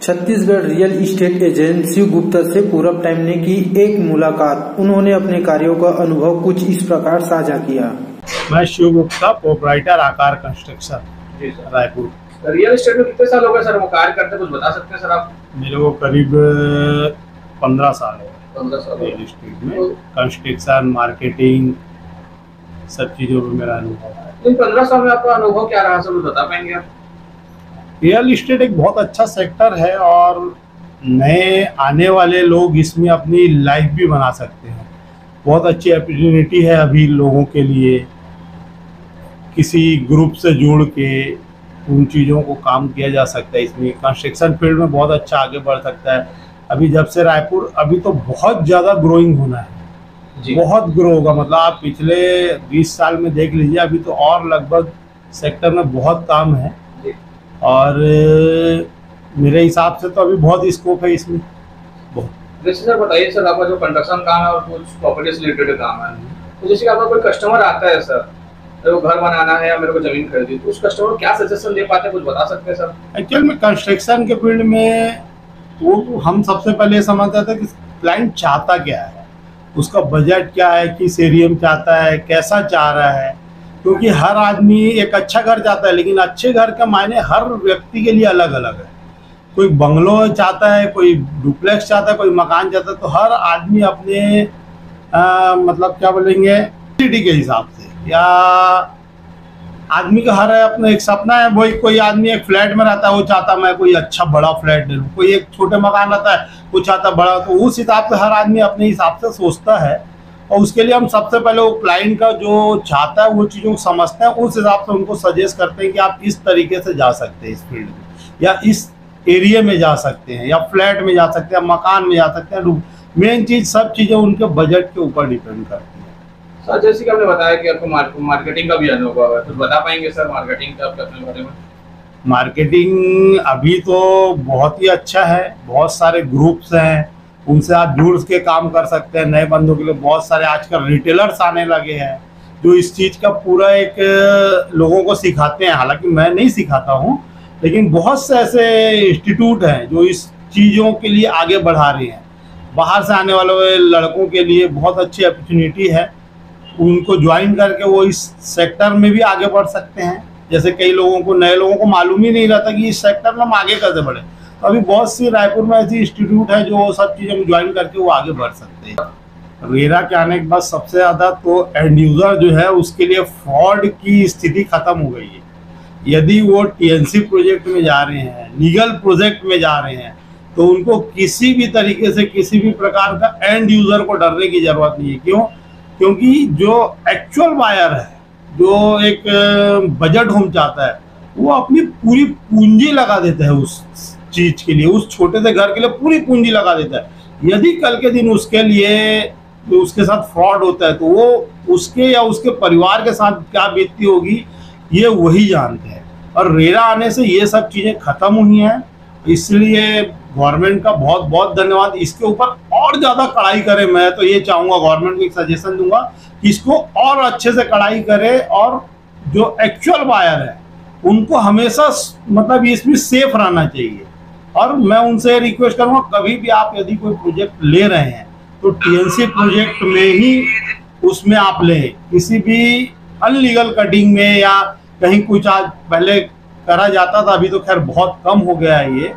Chhattisgarh real estate agent Shiv Gupta से पूरब time ने की एक मुलाकात। उन्होंने अपने कार्यों का अनुभव कुछ इस प्रकार साझा किया। मैं शिव गुप्ता, प्रोपराइटर आकार कंस्ट्रक्शन, रायपुर। रियल इस्टेट में कितने साल हो गए सर वो कार्य करते, कुछ बता सकते हैं सर आप? मेरे को करीब 15 साल है 15 साल रियल इस्टेट में। कंस्ट्रक्शन, मार्केटिंग, सब चीजों में मेरा अनुभव है। इन 15 साल में आपका अनुभव क्या रहा सर, बता पाएंगे आप? रियल इस्टेट एक बहुत अच्छा सेक्टर है और नए आने वाले लोग इसमें अपनी लाइफ भी बना सकते हैं। बहुत अच्छी अपॉर्चुनिटी है अभी लोगों के लिए, किसी ग्रुप से जुड़ के उन चीज़ों को काम किया जा सकता है। इसमें कंस्ट्रक्शन फील्ड में बहुत अच्छा आगे बढ़ सकता है। अभी जब से रायपुर अभी तो बहुत ज़्यादा ग्रोइंग होना है, बहुत ग्रो होगा। मतलब आप पिछले 20 साल में देख लीजिए, अभी तो और लगभग सेक्टर में बहुत काम है और मेरे हिसाब से तो अभी बहुत स्कोप है इसमें। बहुत जैसे सर बताइए सर, आपका जो कंस्ट्रक्शन काम है और कुछ प्रॉपर्टी से रिलेटेड काम है, तो जैसे कि आपका कोई कस्टमर आता है सर, मेरे को घर बनाना है या मेरे को जमीन खरीदी, तो उस कस्टमर को क्या सजेशन दे पाते हैं, कुछ बता सकते हैं सर? एक्चुअल में कंस्ट्रक्शन के फील्ड में वो हम सबसे पहले समझते थे कि क्लाइंट चाहता क्या है, उसका बजट क्या है, किस एरिया में चाहता है, कैसा चाह रहा है। क्योंकि हर आदमी एक अच्छा घर चाहता है, लेकिन अच्छे घर का मायने हर व्यक्ति के लिए अलग अलग है। कोई बंगलो चाहता है, कोई डुप्लेक्स चाहता है, कोई मकान चाहता है। तो हर आदमी अपने मतलब क्या बोलेंगे सिटी के हिसाब से, या आदमी का हर अपना एक सपना है। वही कोई आदमी एक फ्लैट में रहता है, वो चाहता है मैं कोई अच्छा बड़ा फ्लैट ले लूँ। कोई एक छोटे मकान रहता है, वो चाहता है बड़ा। तो उस हिसाब से हर आदमी अपने हिसाब से सोचता है और उसके लिए हम सबसे पहले वो क्लाइंट का जो चाहता है वो चीज़ों को समझते हैं, उस हिसाब से उनको सजेस्ट करते हैं कि आप इस तरीके से जा सकते हैं इस फील्ड में, या इस एरिया में जा सकते हैं, या फ्लैट में जा सकते हैं, मकान में जा सकते हैं। मेन चीज़ सब चीज़ें उनके बजट के ऊपर डिपेंड करती है। सर जैसे कि आपने बताया कि आपको मार्केटिंग का भी अनुभव है, तो बता पाएंगे सर मार्केटिंग का आपके अपने बारे में? मार्केटिंग अभी तो बहुत ही अच्छा है, बहुत सारे ग्रुप्स हैं, उनसे आप जुड़ के काम कर सकते हैं। नए बंदों के लिए बहुत सारे आजकल रिटेलर्स आने लगे हैं जो इस चीज़ का पूरा एक लोगों को सिखाते हैं। हालांकि मैं नहीं सिखाता हूँ, लेकिन बहुत से ऐसे इंस्टीट्यूट हैं जो इस चीज़ों के लिए आगे बढ़ा रहे हैं। बाहर से आने वाले लड़कों के लिए बहुत अच्छी अपॉर्चुनिटी है, उनको ज्वाइन करके वो इस सेक्टर में भी आगे बढ़ सकते हैं। जैसे कई लोगों को, नए लोगों को मालूम ही नहीं रहता कि इस सेक्टर में हम आगे कैसे बढ़े। तो अभी बहुत सी रायपुर में ऐसी इंस्टीट्यूट है जो सब चीज़ों में ज्वाइन करके वो आगे बढ़ सकते हैं। रेरा के आने के बाद सबसे ज़्यादा तो एंड यूज़र जो है उसके लिए फ्रॉड की स्थिति खत्म हो गई है। यदि वो टीएनसी प्रोजेक्ट में जा रहे हैं, लीगल प्रोजेक्ट में जा रहे हैं, तो उनको किसी भी तरीके से किसी भी प्रकार का एंड यूज़र को डरने की ज़रूरत नहीं है। क्यों? क्योंकि जो एक्चुअल बायर है, जो एक बजट होम चाहता है, वो अपनी पूरी पूंजी लगा देता है उस चीज़ के लिए, उस छोटे से घर के लिए पूरी पूंजी लगा देता है। यदि कल के दिन उसके लिए तो उसके साथ फ्रॉड होता है, तो वो उसके या उसके परिवार के साथ क्या बीतती होगी ये वही जानते हैं। और रेरा आने से ये सब चीज़ें खत्म हुई हैं, इसलिए गवर्नमेंट का बहुत बहुत धन्यवाद। इसके ऊपर और ज़्यादा कड़ाई करे। मैं तो ये चाहूँगा, गवर्नमेंट को एक सजेशन दूंगा कि इसको और अच्छे से कड़ाई करे और जो एक्चुअल बायर है उनको हमेशा मतलब इसमें सेफ रहना चाहिए। और मैं उनसे रिक्वेस्ट करूँगा, कभी भी आप यदि कोई प्रोजेक्ट ले रहे हैं तो टीएनसी प्रोजेक्ट में ही उसमें आप लें। किसी भी अनलीगल कटिंग में या कहीं कुछ आज पहले करा जाता था, अभी तो खैर बहुत कम हो गया है ये,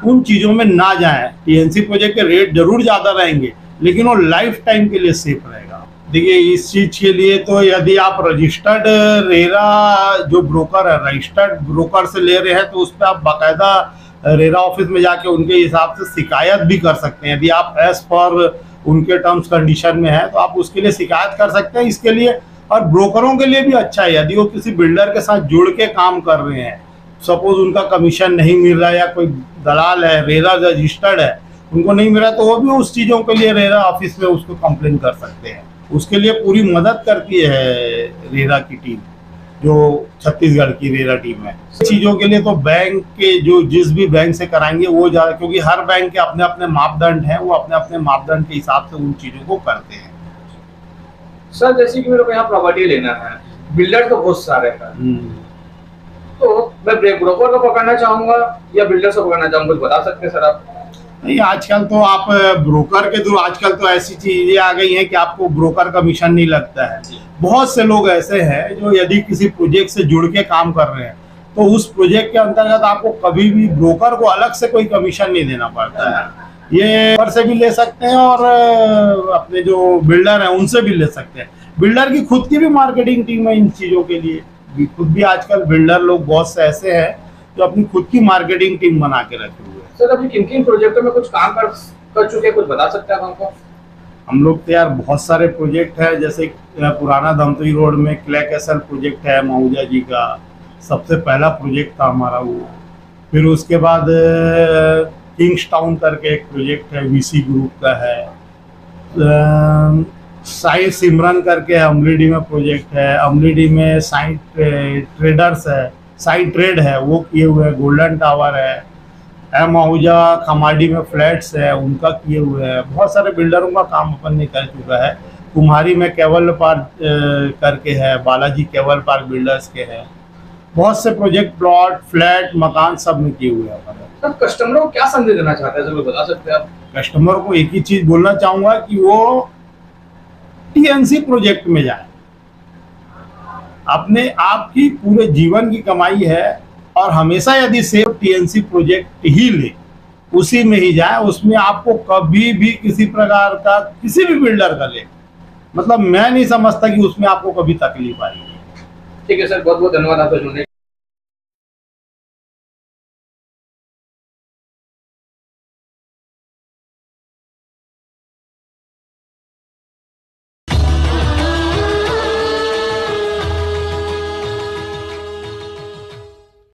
उन चीज़ों में ना जाएं। टीएनसी प्रोजेक्ट के रेट जरूर ज़्यादा रहेंगे, लेकिन वो लाइफ टाइम के लिए सेफ रहेगा। देखिए इस चीज़ के लिए तो यदि आप रजिस्टर्ड रेरा जो ब्रोकर है, रजिस्टर्ड ब्रोकर से ले रहे हैं, तो उस पर आप बाकायदा रेरा ऑफिस में जाके उनके हिसाब से शिकायत भी कर सकते हैं। यदि आप एज पर उनके टर्म्स कंडीशन में है तो आप उसके लिए शिकायत कर सकते हैं। इसके लिए और ब्रोकरों के लिए भी अच्छा है, यदि वो किसी बिल्डर के साथ जुड़ के काम कर रहे हैं, सपोज उनका कमीशन नहीं मिल रहा है या कोई दलाल है, रेरा रजिस्टर्ड है, उनको नहीं मिल रहा, तो वो भी उस चीज़ों के लिए रेरा ऑफिस में उसको कंप्लेन कर सकते हैं। उसके लिए पूरी मदद करती है रेरा की टीम, जो छत्तीसगढ़ की रेरा टीम है। चीज़ों के लिए तो बैंक के जो जिस भी बैंक से कराएंगे वो ज़्यादा, क्योंकि हर बैंक के अपने अपने मापदंड हैं, वो अपने अपने मापदंड के हिसाब से उन चीज़ों को करते हैं। सर जैसे कि मेरे को यहाँ प्रॉपर्टी लेना है, बिल्डर तो बहुत सारे हैं, तो मैं ब्रोकर को पकड़ना चाहूंगा या बिल्डर से पकड़ना चाहूंगा, कुछ बता सकते हैं सर आप? नहीं, आजकल तो आप ब्रोकर के थ्रू, आजकल तो ऐसी चीजें आ गई हैं कि आपको ब्रोकर कमीशन नहीं लगता है। बहुत से लोग ऐसे हैं जो यदि किसी प्रोजेक्ट से जुड़ के काम कर रहे हैं तो उस प्रोजेक्ट के अंतर्गत आपको कभी भी ब्रोकर को अलग से कोई कमीशन नहीं देना पड़ता है। ये ब्रोकर से भी ले सकते हैं और अपने जो बिल्डर हैं उनसे भी ले सकते हैं। बिल्डर की खुद की भी मार्केटिंग टीम है इन चीजों के लिए। खुद भी आजकल बिल्डर लोग बहुत से ऐसे हैं जो अपनी खुद की मार्केटिंग टीम बना के रखे हुए हैं। सर अभी किन किन प्रोजेक्टों में कुछ काम कर चुके हैं, कुछ बता सकते हैं हमको? हम लोग तो यार बहुत सारे प्रोजेक्ट है, जैसे पुराना धमतरी रोड में क्ले कैसल प्रोजेक्ट है मऊजा जी का, सबसे पहला प्रोजेक्ट था हमारा वो। फिर उसके बाद किंग्स टाउन करके एक प्रोजेक्ट है, वीसी ग्रुप का है। साई सिमरन करके अमलीडी में प्रोजेक्ट है, अमलीडी में साई ट्रेडर्स है, साई ट्रेड है, वो किए हुए हैं। गोल्डन टावर है, मऊजा खमाडी में फ्लैट्स है, उनका किए हुए हैं। बहुत सारे बिल्डरों का काम अपन ने कर चुका है। कुम्हारी में केवल पार्क करके है, बालाजी केवल पार्क बिल्डर्स के हैं। बहुत से प्रोजेक्ट, प्लॉट, फ्लैट, मकान सब में किए हुए हैं। तो कस्टमरों को क्या संदेश देना चाहते हैं जरूर बता सकते हैं आप? कस्टमर को एक ही चीज बोलना चाहूंगा कि वो टीएनसी प्रोजेक्ट में जाए। अपने आपकी पूरे जीवन की कमाई है और हमेशा यदि सिर्फ टीएनसी प्रोजेक्ट ही ले, उसी में ही जाए। उसमें आपको कभी भी किसी प्रकार का किसी भी बिल्डर का ले, मतलब मैं नहीं समझता कि उसमें आपको कभी तकलीफ आएगी। ठीक है सर, बहुत बहुत धन्यवाद आपका जुड़ने